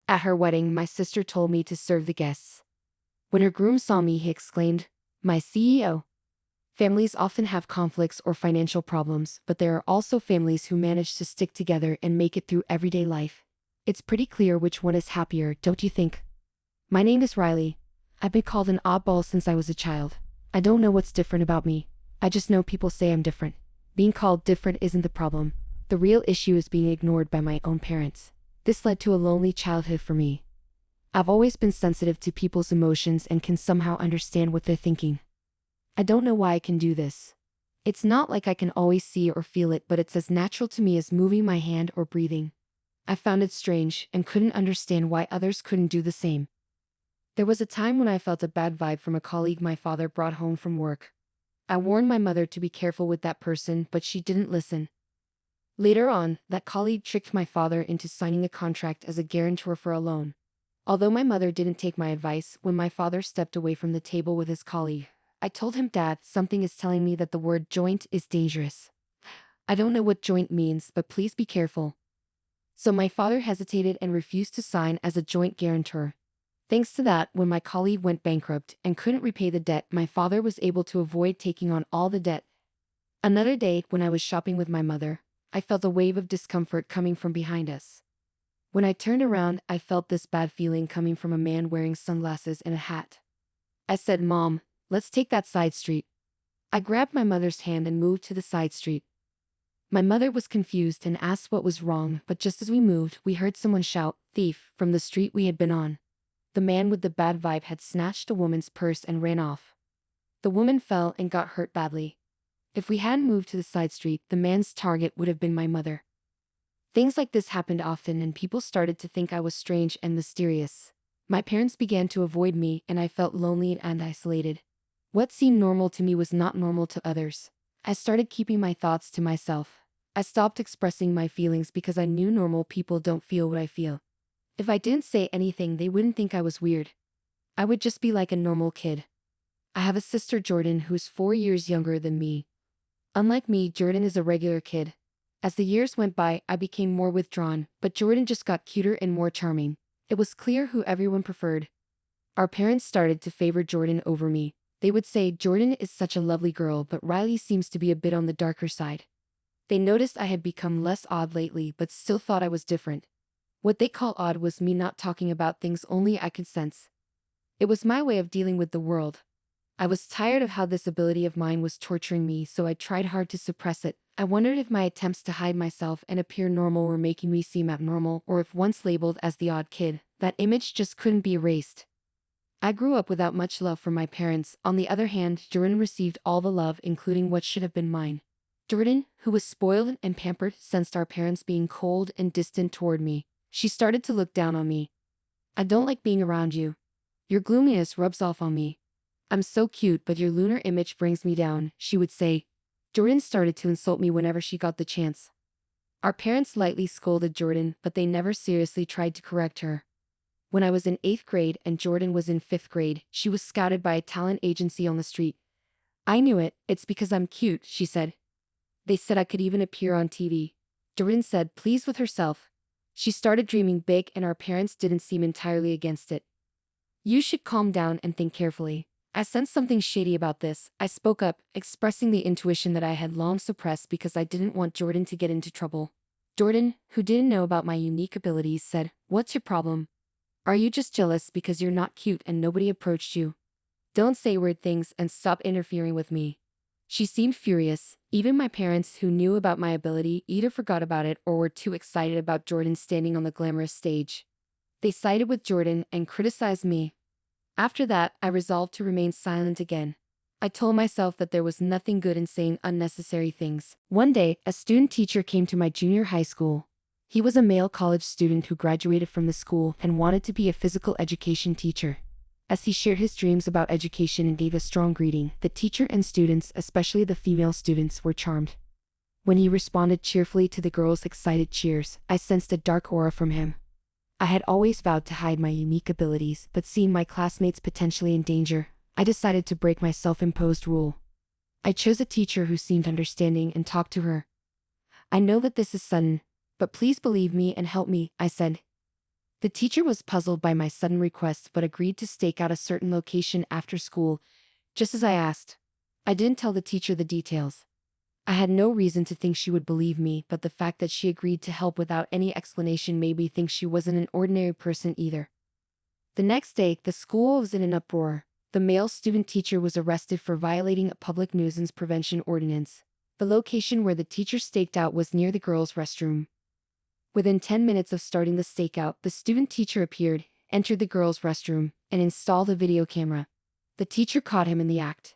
At her wedding, my sister told me to serve the guests. When her groom saw me, he exclaimed, "My CEO." Families often have conflicts or financial problems, but there are also families who manage to stick together and make it through everyday life. It's pretty clear which one is happier, don't you think? My name is Riley. I've been called an oddball since I was a child. I don't know what's different about me. I just know people say I'm different. Being called different isn't the problem. The real issue is being ignored by my own parents. This led to a lonely childhood for me. I've always been sensitive to people's emotions and can somehow understand what they're thinking. I don't know why I can do this. It's not like I can always see or feel it, but it's as natural to me as moving my hand or breathing. I found it strange and couldn't understand why others couldn't do the same. There was a time when I felt a bad vibe from a colleague my father brought home from work. I warned my mother to be careful with that person, but she didn't listen. Later on, that colleague tricked my father into signing a contract as a guarantor for a loan. Although my mother didn't take my advice, when my father stepped away from the table with his colleague, I told him, "Dad, something is telling me that the word joint is dangerous. I don't know what joint means, but please be careful." So my father hesitated and refused to sign as a joint guarantor. Thanks to that, when my colleague went bankrupt and couldn't repay the debt, my father was able to avoid taking on all the debt. Another day, when I was shopping with my mother, I felt a wave of discomfort coming from behind us. When I turned around, I felt this bad feeling coming from a man wearing sunglasses and a hat. I said, "Mom, let's take that side street." I grabbed my mother's hand and moved to the side street. My mother was confused and asked what was wrong, but just as we moved, we heard someone shout, "Thief," from the street we had been on. The man with the bad vibe had snatched a woman's purse and ran off. The woman fell and got hurt badly. If we hadn't moved to the side street, the man's target would have been my mother. Things like this happened often, and people started to think I was strange and mysterious. My parents began to avoid me, and I felt lonely and isolated. What seemed normal to me was not normal to others. I started keeping my thoughts to myself. I stopped expressing my feelings because I knew normal people don't feel what I feel. If I didn't say anything, they wouldn't think I was weird. I would just be like a normal kid. I have a sister, Jordan, who's 4 years younger than me. Unlike me, Jordan is a regular kid. As the years went by, I became more withdrawn, but Jordan just got cuter and more charming. It was clear who everyone preferred. Our parents started to favor Jordan over me. They would say, "Jordan is such a lovely girl, but Riley seems to be a bit on the darker side." They noticed I had become less odd lately, but still thought I was different. What they call odd was me not talking about things only I could sense. It was my way of dealing with the world. I was tired of how this ability of mine was torturing me, so I tried hard to suppress it. I wondered if my attempts to hide myself and appear normal were making me seem abnormal, or if once labeled as the odd kid, that image just couldn't be erased. I grew up without much love from my parents. On the other hand, Jordan received all the love, including what should have been mine. Jordan, who was spoiled and pampered, sensed our parents being cold and distant toward me. She started to look down on me. "I don't like being around you. Your gloominess rubs off on me. I'm so cute, but your lunar image brings me down," she would say. Jordan started to insult me whenever she got the chance. Our parents lightly scolded Jordan, but they never seriously tried to correct her. When I was in 8th grade and Jordan was in 5th grade, she was scouted by a talent agency on the street. "I knew it, it's because I'm cute," she said. "They said I could even appear on TV." Jordan said, pleased with herself. She started dreaming big, and our parents didn't seem entirely against it. "You should calm down and think carefully." I sensed something shady about this. I spoke up, expressing the intuition that I had long suppressed because I didn't want Jordan to get into trouble. Jordan, who didn't know about my unique abilities, said, "What's your problem? Are you just jealous because you're not cute and nobody approached you? Don't say weird things and stop interfering with me." She seemed furious. Even my parents, who knew about my ability, either forgot about it or were too excited about Jordan standing on the glamorous stage. They sided with Jordan and criticized me. After that, I resolved to remain silent again. I told myself that there was nothing good in saying unnecessary things. One day, a student teacher came to my junior high school. He was a male college student who graduated from the school and wanted to be a physical education teacher. As he shared his dreams about education and gave a strong greeting, the teacher and students, especially the female students, were charmed. When he responded cheerfully to the girls' excited cheers, I sensed a dark aura from him. I had always vowed to hide my unique abilities, but seeing my classmates potentially in danger, I decided to break my self-imposed rule. I chose a teacher who seemed understanding and talked to her. "I know that this is sudden, but please believe me and help me," I said. The teacher was puzzled by my sudden request but agreed to stake out a certain location after school, just as I asked. I didn't tell the teacher the details. I had no reason to think she would believe me, but the fact that she agreed to help without any explanation made me think she wasn't an ordinary person either. The next day, the school was in an uproar. The male student teacher was arrested for violating a public nuisance prevention ordinance. The location where the teacher staked out was near the girls' restroom. Within 10 minutes of starting the stakeout, the student teacher appeared, entered the girls' restroom, and installed a video camera. The teacher caught him in the act.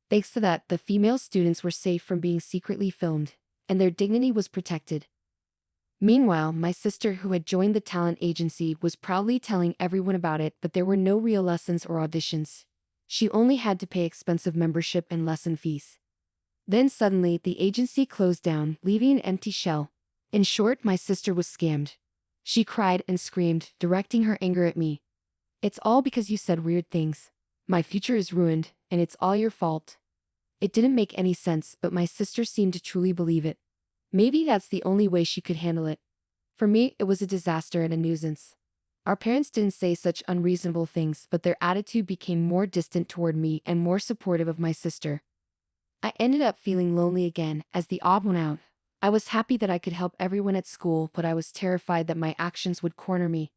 Thanks to that, the female students were safe from being secretly filmed, and their dignity was protected. Meanwhile, my sister, who had joined the talent agency, was proudly telling everyone about it, but there were no real lessons or auditions. She only had to pay expensive membership and lesson fees. Then suddenly, the agency closed down, leaving an empty shell. In short, my sister was scammed. She cried and screamed, directing her anger at me. "It's all because you said weird things. My future is ruined, and it's all your fault." It didn't make any sense, but my sister seemed to truly believe it. Maybe that's the only way she could handle it. For me, it was a disaster and a nuisance. Our parents didn't say such unreasonable things, but their attitude became more distant toward me and more supportive of my sister. I ended up feeling lonely again, as the odd one out. I was happy that I could help everyone at school, but I was terrified that my actions would corner me.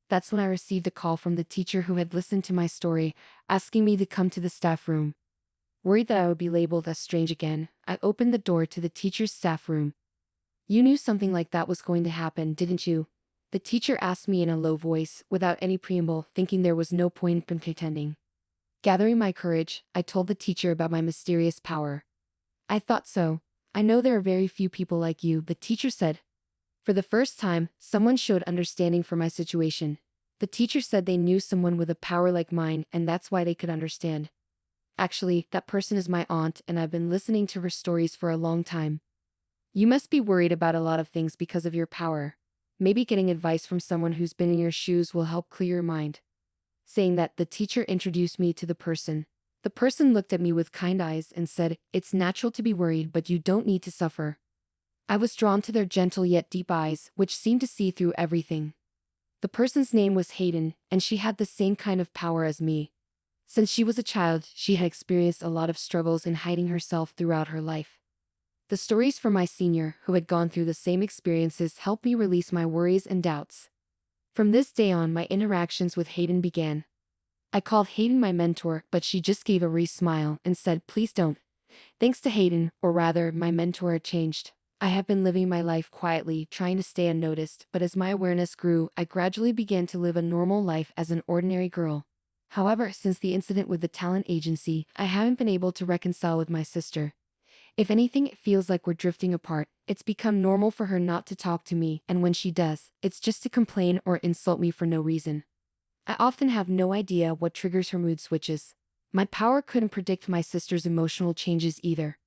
That's when I received a call from the teacher who had listened to my story, asking me to come to the staff room. Worried that I would be labeled as strange again, I opened the door to the teacher's staff room. "You knew something like that was going to happen, didn't you?" The teacher asked me in a low voice, without any preamble, thinking there was no point in pretending. Gathering my courage, I told the teacher about my mysterious power. "I thought so. I know there are very few people like you," the teacher said. For the first time, someone showed understanding for my situation. The teacher said they knew someone with a power like mine, and that's why they could understand. "Actually, that person is my aunt, and I've been listening to her stories for a long time. You must be worried about a lot of things because of your power. Maybe getting advice from someone who's been in your shoes will help clear your mind." Saying that, the teacher introduced me to the person. The person looked at me with kind eyes and said, "It's natural to be worried, but you don't need to suffer." I was drawn to their gentle yet deep eyes, which seemed to see through everything. The person's name was Hayden, and she had the same kind of power as me. Since she was a child, she had experienced a lot of struggles in hiding herself throughout her life. The stories from my senior, who had gone through the same experiences, helped me release my worries and doubts. From this day on, my interactions with Hayden began. I called Hayden my mentor, but she just gave a wry smile and said, "Please don't." Thanks to Hayden, or rather, my mentor, had changed. I have been living my life quietly, trying to stay unnoticed, but as my awareness grew, I gradually began to live a normal life as an ordinary girl. However, since the incident with the talent agency, I haven't been able to reconcile with my sister. If anything, it feels like we're drifting apart. It's become normal for her not to talk to me, and when she does, it's just to complain or insult me for no reason. I often have no idea what triggers her mood switches. My power couldn't predict my sister's emotional changes either.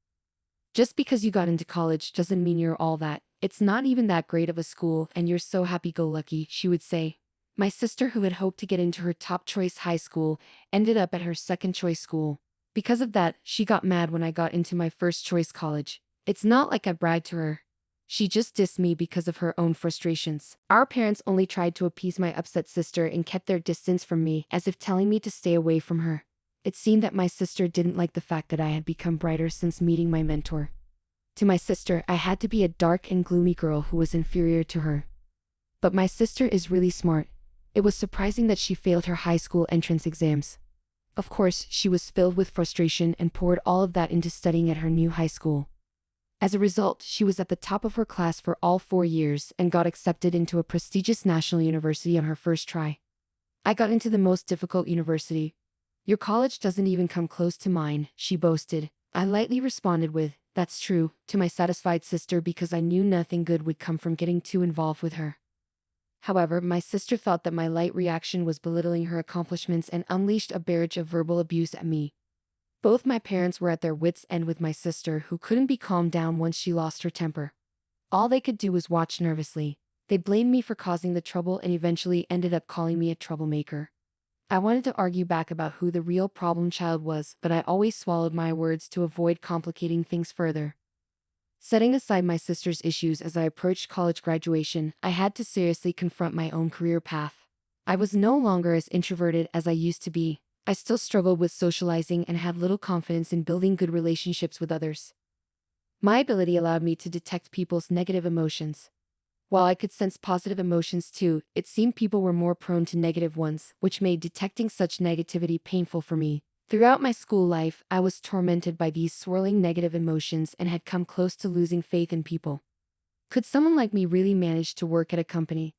"Just because you got into college doesn't mean you're all that. It's not even that great of a school, and you're so happy-go-lucky," she would say. My sister, who had hoped to get into her top-choice high school, ended up at her second-choice school. Because of that, she got mad when I got into my first-choice college. It's not like I bragged to her. She just dissed me because of her own frustrations. Our parents only tried to appease my upset sister and kept their distance from me, as if telling me to stay away from her. It seemed that my sister didn't like the fact that I had become brighter since meeting my mentor. To my sister, I had to be a dark and gloomy girl who was inferior to her. But my sister is really smart. It was surprising that she failed her high school entrance exams. Of course, she was filled with frustration and poured all of that into studying at her new high school. As a result, she was at the top of her class for all 4 years and got accepted into a prestigious national university on her first try. "I got into the most difficult university. Your college doesn't even come close to mine," she boasted. I lightly responded with, "That's true," to my satisfied sister because I knew nothing good would come from getting too involved with her. However, my sister thought that my light reaction was belittling her accomplishments and unleashed a barrage of verbal abuse at me. Both my parents were at their wits' end with my sister, who couldn't be calmed down once she lost her temper. All they could do was watch nervously. They blamed me for causing the trouble and eventually ended up calling me a troublemaker. I wanted to argue back about who the real problem child was, but I always swallowed my words to avoid complicating things further. Setting aside my sister's issues as I approached college graduation, I had to seriously confront my own career path. I was no longer as introverted as I used to be. I still struggled with socializing and had little confidence in building good relationships with others. My ability allowed me to detect people's negative emotions. While I could sense positive emotions too, it seemed people were more prone to negative ones, which made detecting such negativity painful for me. Throughout my school life, I was tormented by these swirling negative emotions and had come close to losing faith in people. Could someone like me really manage to work at a company?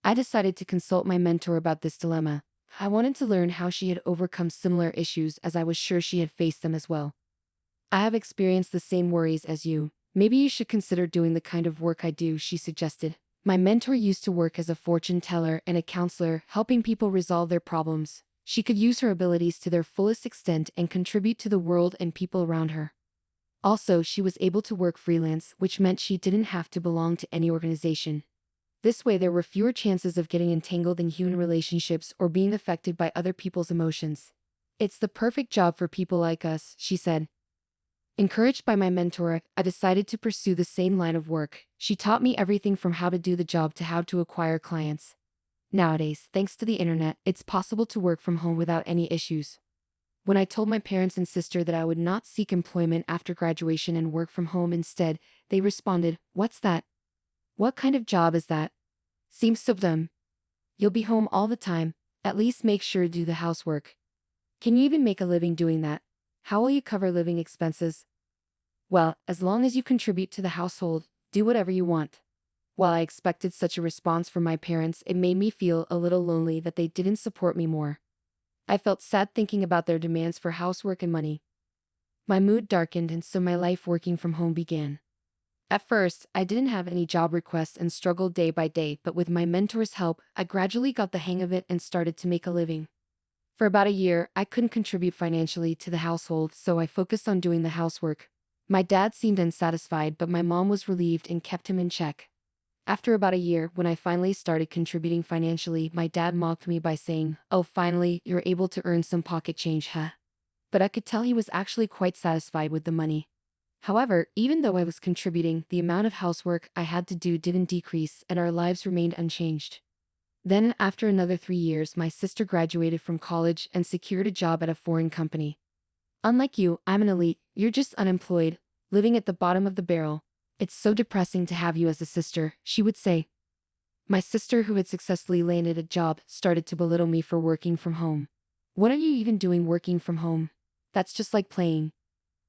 I decided to consult my mentor about this dilemma. I wanted to learn how she had overcome similar issues, as I was sure she had faced them as well. I have experienced the same worries as you. Maybe you should consider doing the kind of work I do, she suggested. My mentor used to work as a fortune teller and a counselor, helping people resolve their problems. She could use her abilities to their fullest extent and contribute to the world and people around her. Also, she was able to work freelance, which meant she didn't have to belong to any organization. This way, there were fewer chances of getting entangled in human relationships or being affected by other people's emotions. It's the perfect job for people like us, she said. Encouraged by my mentor, I decided to pursue the same line of work. She taught me everything from how to do the job to how to acquire clients. Nowadays, thanks to the internet, it's possible to work from home without any issues. When I told my parents and sister that I would not seek employment after graduation and work from home instead, they responded, "What's that? What kind of job is that? Seems so dumb. You'll be home all the time, at least make sure to do the housework. Can you even make a living doing that? How will you cover living expenses?" Well, as long as you contribute to the household, do whatever you want. While I expected such a response from my parents, it made me feel a little lonely that they didn't support me more. I felt sad thinking about their demands for housework and money. My mood darkened, and so my life working from home began. At first, I didn't have any job requests and struggled day by day, but with my mentor's help, I gradually got the hang of it and started to make a living. For about a year, I couldn't contribute financially to the household, so I focused on doing the housework. My dad seemed unsatisfied, but my mom was relieved and kept him in check. After about a year, when I finally started contributing financially, my dad mocked me by saying, "Oh, finally, you're able to earn some pocket change, huh?" But I could tell he was actually quite satisfied with the money. However, even though I was contributing, the amount of housework I had to do didn't decrease, and our lives remained unchanged. Then, after another 3 years, my sister graduated from college and secured a job at a foreign company. "Unlike you, I'm an elite, you're just unemployed, living at the bottom of the barrel. It's so depressing to have you as a sister," she would say. My sister, who had successfully landed a job, started to belittle me for working from home. "What are you even doing working from home? That's just like playing.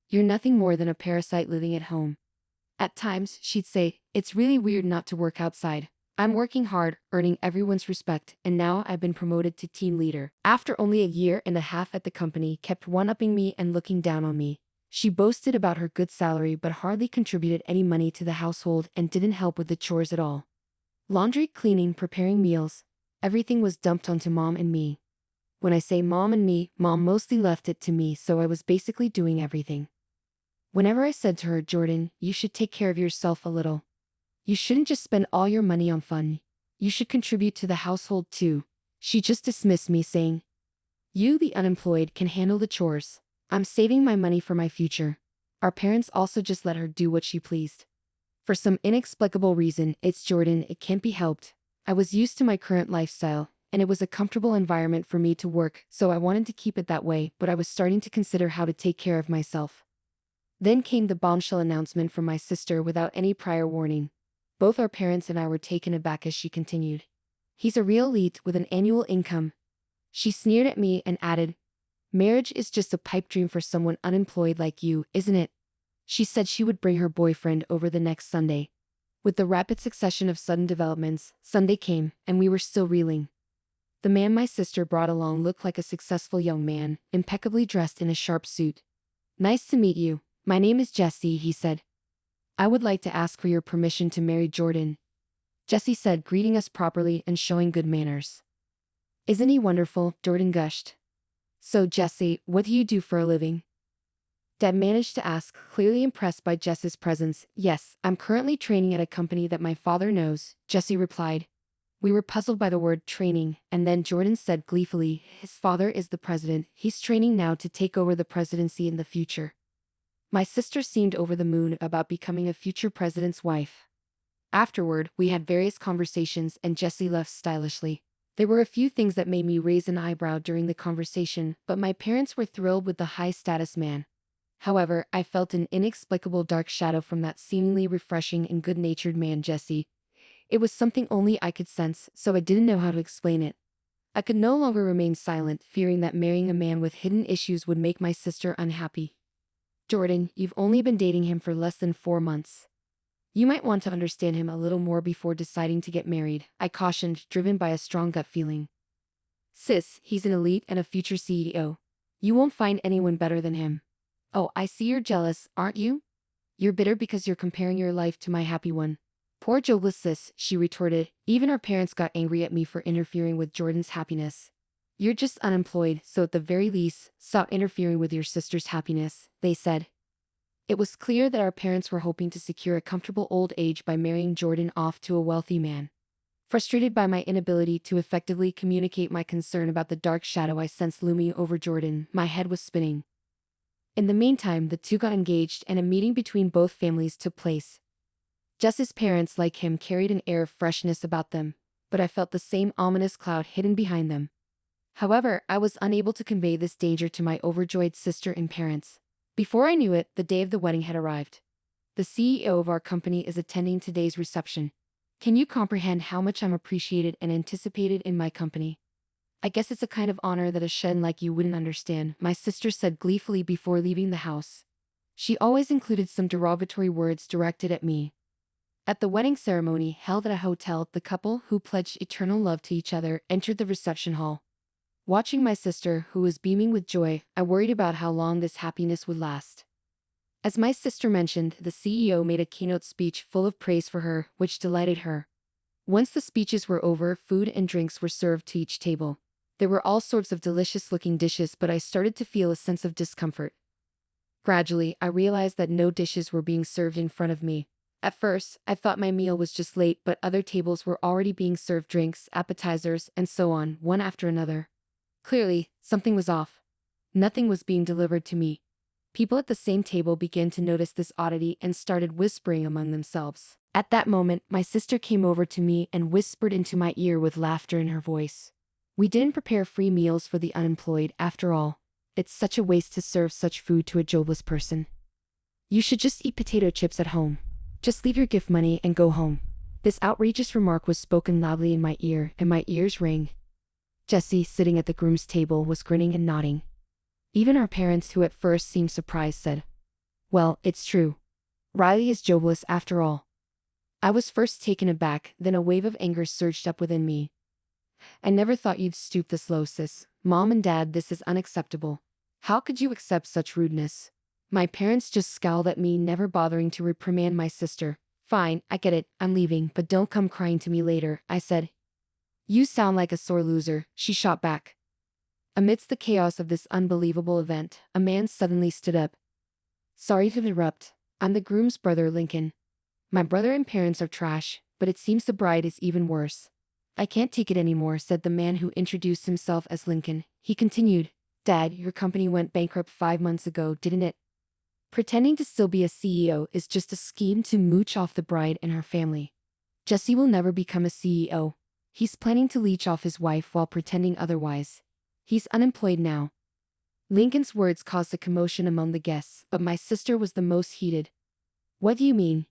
You're nothing more than a parasite living at home." At times, she'd say, "It's really weird not to work outside. I'm working hard, earning everyone's respect, and now I've been promoted to team leader." After only a year and a half at the company, kept one-upping me and looking down on me. She boasted about her good salary but hardly contributed any money to the household and didn't help with the chores at all. Laundry, cleaning, preparing meals, everything was dumped onto mom and me. When I say mom and me, mom mostly left it to me, so I was basically doing everything. Whenever I said to her, "Jordan, you should take care of yourself a little. You shouldn't just spend all your money on fun. You should contribute to the household too," she just dismissed me, saying, "You, the unemployed, can handle the chores. I'm saving my money for my future." Our parents also just let her do what she pleased. For some inexplicable reason, "It's Jordan, it can't be helped." I was used to my current lifestyle, and it was a comfortable environment for me to work, so I wanted to keep it that way, but I was starting to consider how to take care of myself. Then came the bombshell announcement from my sister without any prior warning. Both our parents and I were taken aback as she continued, "He's a real elite with an annual income." She sneered at me and added, "Marriage is just a pipe dream for someone unemployed like you, isn't it?" She said she would bring her boyfriend over the next Sunday. With the rapid succession of sudden developments, Sunday came, and we were still reeling. The man my sister brought along looked like a successful young man, impeccably dressed in a sharp suit. "Nice to meet you. My name is Jesse," he said. "I would like to ask for your permission to marry Jordan," Jesse said, greeting us properly and showing good manners. "Isn't he wonderful?" Jordan gushed. "So, Jesse, what do you do for a living?" Dad managed to ask, clearly impressed by Jess's presence. "Yes, I'm currently training at a company that my father knows," Jesse replied. We were puzzled by the word training, and then Jordan said gleefully, "His father is the president. He's training now to take over the presidency in the future." My sister seemed over the moon about becoming a future president's wife. Afterward, we had various conversations and Jessie left stylishly. There were a few things that made me raise an eyebrow during the conversation, but my parents were thrilled with the high-status man. However, I felt an inexplicable dark shadow from that seemingly refreshing and good-natured man Jesse. It was something only I could sense, so I didn't know how to explain it. I could no longer remain silent, fearing that marrying a man with hidden issues would make my sister unhappy. Jordan, you've only been dating him for less than 4 months. You might want to understand him a little more before deciding to get married, I cautioned, driven by a strong gut feeling. Sis, he's an elite and a future CEO. You won't find anyone better than him. Oh, I see you're jealous, aren't you? You're bitter because you're comparing your life to my happy one. Poor jobless sis, she retorted. Even our parents got angry at me for interfering with Jordan's happiness. You're just unemployed, so at the very least, stop interfering with your sister's happiness, they said. It was clear that our parents were hoping to secure a comfortable old age by marrying Jordan off to a wealthy man. Frustrated by my inability to effectively communicate my concern about the dark shadow I sensed looming over Jordan, my head was spinning. In the meantime, the two got engaged and a meeting between both families took place. Jess's parents, like him, carried an air of freshness about them, but I felt the same ominous cloud hidden behind them. However, I was unable to convey this danger to my overjoyed sister and parents. Before I knew it, the day of the wedding had arrived. The CEO of our company is attending today's reception. Can you comprehend how much I'm appreciated and anticipated in my company? I guess it's a kind of honor that a shen like you wouldn't understand, my sister said gleefully before leaving the house. She always included some derogatory words directed at me. At the wedding ceremony held at a hotel, the couple, who pledged eternal love to each other, entered the reception hall. Watching my sister, who was beaming with joy, I worried about how long this happiness would last. As my sister mentioned, the CEO made a keynote speech full of praise for her, which delighted her. Once the speeches were over, food and drinks were served to each table. There were all sorts of delicious-looking dishes, but I started to feel a sense of discomfort. Gradually, I realized that no dishes were being served in front of me. At first, I thought my meal was just late, but other tables were already being served drinks, appetizers, and so on, one after another. Clearly, something was off. Nothing was being delivered to me. People at the same table began to notice this oddity and started whispering among themselves. At that moment, my sister came over to me and whispered into my ear with laughter in her voice. We didn't prepare free meals for the unemployed, after all. It's such a waste to serve such food to a jobless person. You should just eat potato chips at home. Just leave your gift money and go home. This outrageous remark was spoken loudly in my ear, and my ears rang. Jessie, sitting at the groom's table, was grinning and nodding. Even our parents, who at first seemed surprised, said, "Well, it's true. Riley is jobless after all." I was first taken aback, then a wave of anger surged up within me. I never thought you'd stoop this low, sis. Mom and Dad, this is unacceptable. How could you accept such rudeness? My parents just scowled at me, never bothering to reprimand my sister. Fine, I get it, I'm leaving, but don't come crying to me later, I said. You sound like a sore loser, she shot back. Amidst the chaos of this unbelievable event, a man suddenly stood up. Sorry to interrupt, I'm the groom's brother, Lincoln. My brother and parents are trash, but it seems the bride is even worse. I can't take it anymore, said the man who introduced himself as Lincoln. He continued, Dad, your company went bankrupt 5 months ago, didn't it? Pretending to still be a CEO is just a scheme to mooch off the bride and her family. Jesse will never become a CEO. He's planning to leech off his wife while pretending otherwise. He's unemployed now. Lincoln's words caused a commotion among the guests, but my sister was the most heated. What do you mean?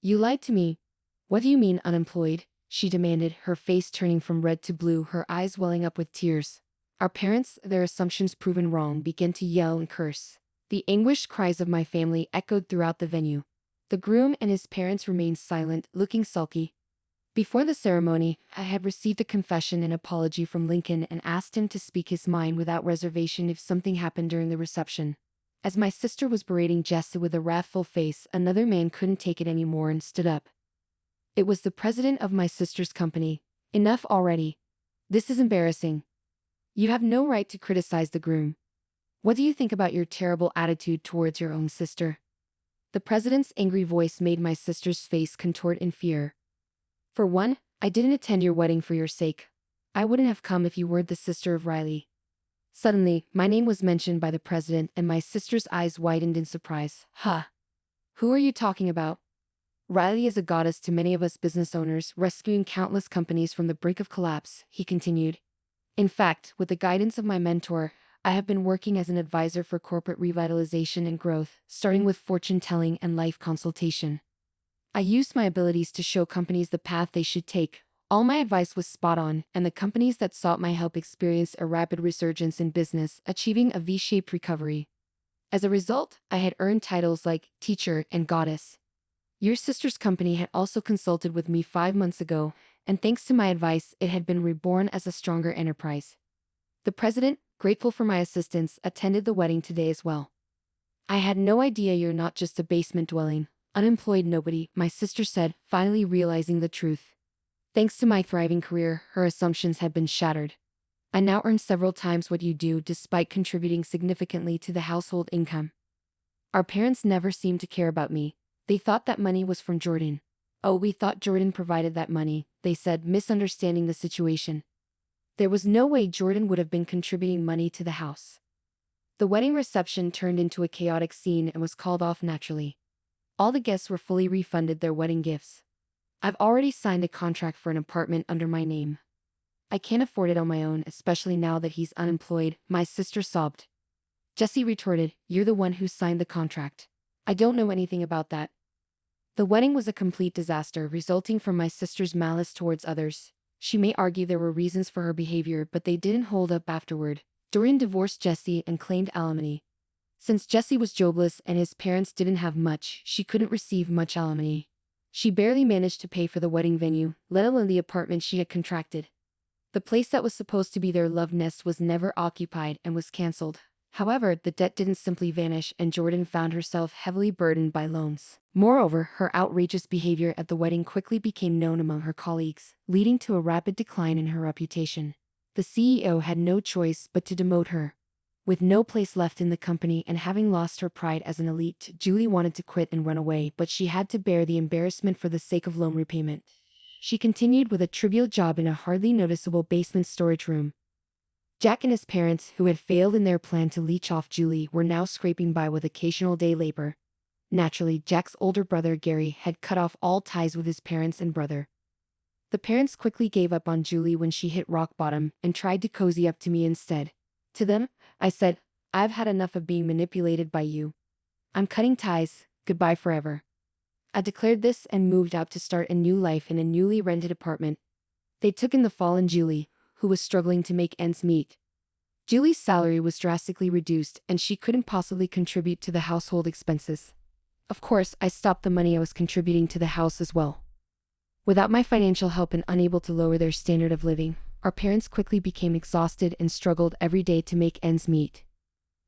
You lied to me. What do you mean unemployed? She demanded, her face turning from red to blue, her eyes welling up with tears. Our parents, their assumptions proven wrong, began to yell and curse. The anguished cries of my family echoed throughout the venue. The groom and his parents remained silent, looking sulky. Before the ceremony, I had received a confession and apology from Lincoln and asked him to speak his mind without reservation if something happened during the reception. As my sister was berating Jesse with a wrathful face, another man couldn't take it anymore and stood up. It was the president of my sister's company. Enough already. This is embarrassing. You have no right to criticize the groom. What do you think about your terrible attitude towards your own sister? The president's angry voice made my sister's face contort in fear. For one, I didn't attend your wedding for your sake. I wouldn't have come if you weren't the sister of Riley. Suddenly, my name was mentioned by the president and my sister's eyes widened in surprise. Huh. Who are you talking about? Riley is a goddess to many of us business owners, rescuing countless companies from the brink of collapse, he continued. In fact, with the guidance of my mentor, I have been working as an advisor for corporate revitalization and growth, starting with fortune telling and life consultation. I used my abilities to show companies the path they should take. All my advice was spot on, and the companies that sought my help experienced a rapid resurgence in business, achieving a V-shaped recovery. As a result, I had earned titles like teacher and goddess. Your sister's company had also consulted with me 5 months ago, and thanks to my advice, it had been reborn as a stronger enterprise. The president, grateful for my assistance, attended the wedding today as well. I had no idea you're not just a basement-dwelling, unemployed nobody, my sister said, finally realizing the truth. Thanks to my thriving career, her assumptions had been shattered. I now earn several times what you do despite contributing significantly to the household income. Our parents never seemed to care about me. They thought that money was from Jordan. Oh, we thought Jordan provided that money, they said, misunderstanding the situation. There was no way Jordan would have been contributing money to the house. The wedding reception turned into a chaotic scene and was called off naturally. All the guests were fully refunded their wedding gifts. I've already signed a contract for an apartment under my name. I can't afford it on my own, especially now that he's unemployed, my sister sobbed. Jesse retorted, you're the one who signed the contract. I don't know anything about that. The wedding was a complete disaster, resulting from my sister's malice towards others. She may argue there were reasons for her behavior, but they didn't hold up afterward. Doreen divorced Jesse and claimed alimony. Since Jesse was jobless and his parents didn't have much, she couldn't receive much alimony. She barely managed to pay for the wedding venue, let alone the apartment she had contracted. The place that was supposed to be their love nest was never occupied and was cancelled. However, the debt didn't simply vanish and Jordan found herself heavily burdened by loans. Moreover, her outrageous behavior at the wedding quickly became known among her colleagues, leading to a rapid decline in her reputation. The CEO had no choice but to demote her. With no place left in the company and having lost her pride as an elite, Julie wanted to quit and run away, but she had to bear the embarrassment for the sake of loan repayment. She continued with a trivial job in a hardly noticeable basement storage room. Jack and his parents, who had failed in their plan to leech off Julie, were now scraping by with occasional day labor. Naturally, Jack's older brother Gary had cut off all ties with his parents and brother. The parents quickly gave up on Julie when she hit rock bottom and tried to cozy up to me instead. To them, I said, I've had enough of being manipulated by you. I'm cutting ties, goodbye forever. I declared this and moved out to start a new life in a newly rented apartment. They took in the fallen Julie, who was struggling to make ends meet. Julie's salary was drastically reduced and she couldn't possibly contribute to the household expenses. Of course, I stopped the money I was contributing to the house as well. Without my financial help and unable to lower their standard of living, our parents quickly became exhausted and struggled every day to make ends meet.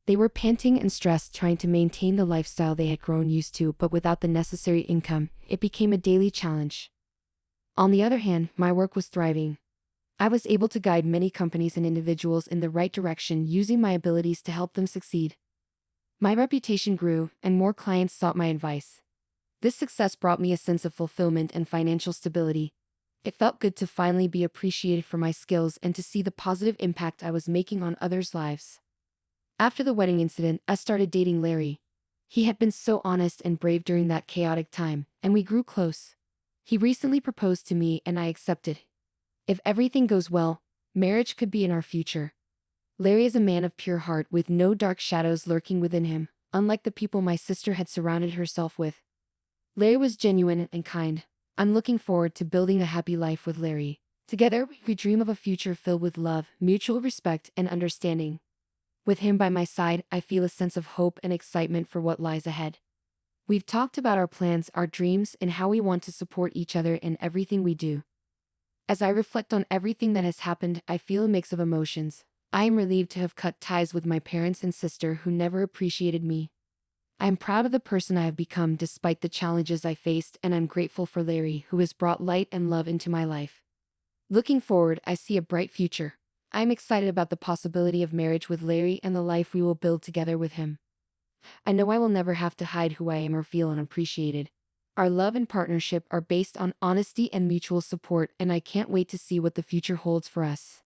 They were panting and stressed trying to maintain the lifestyle they had grown used to, but without the necessary income, it became a daily challenge. On the other hand, my work was thriving. I was able to guide many companies and individuals in the right direction using my abilities to help them succeed. My reputation grew, and more clients sought my advice. This success brought me a sense of fulfillment and financial stability. It felt good to finally be appreciated for my skills and to see the positive impact I was making on others' lives. After the wedding incident, I started dating Larry. He had been so honest and brave during that chaotic time, and we grew close. He recently proposed to me and I accepted. If everything goes well, marriage could be in our future. Larry is a man of pure heart with no dark shadows lurking within him, unlike the people my sister had surrounded herself with. Larry was genuine and kind. I'm looking forward to building a happy life with Larry. Together, we dream of a future filled with love, mutual respect, and understanding. With him by my side, I feel a sense of hope and excitement for what lies ahead. We've talked about our plans, our dreams, and how we want to support each other in everything we do. As I reflect on everything that has happened, I feel a mix of emotions. I am relieved to have cut ties with my parents and sister who never appreciated me. I am proud of the person I have become despite the challenges I faced, and I'm grateful for Larry, who has brought light and love into my life. Looking forward, I see a bright future. I am excited about the possibility of marriage with Larry and the life we will build together with him. I know I will never have to hide who I am or feel unappreciated. Our love and partnership are based on honesty and mutual support, and I can't wait to see what the future holds for us.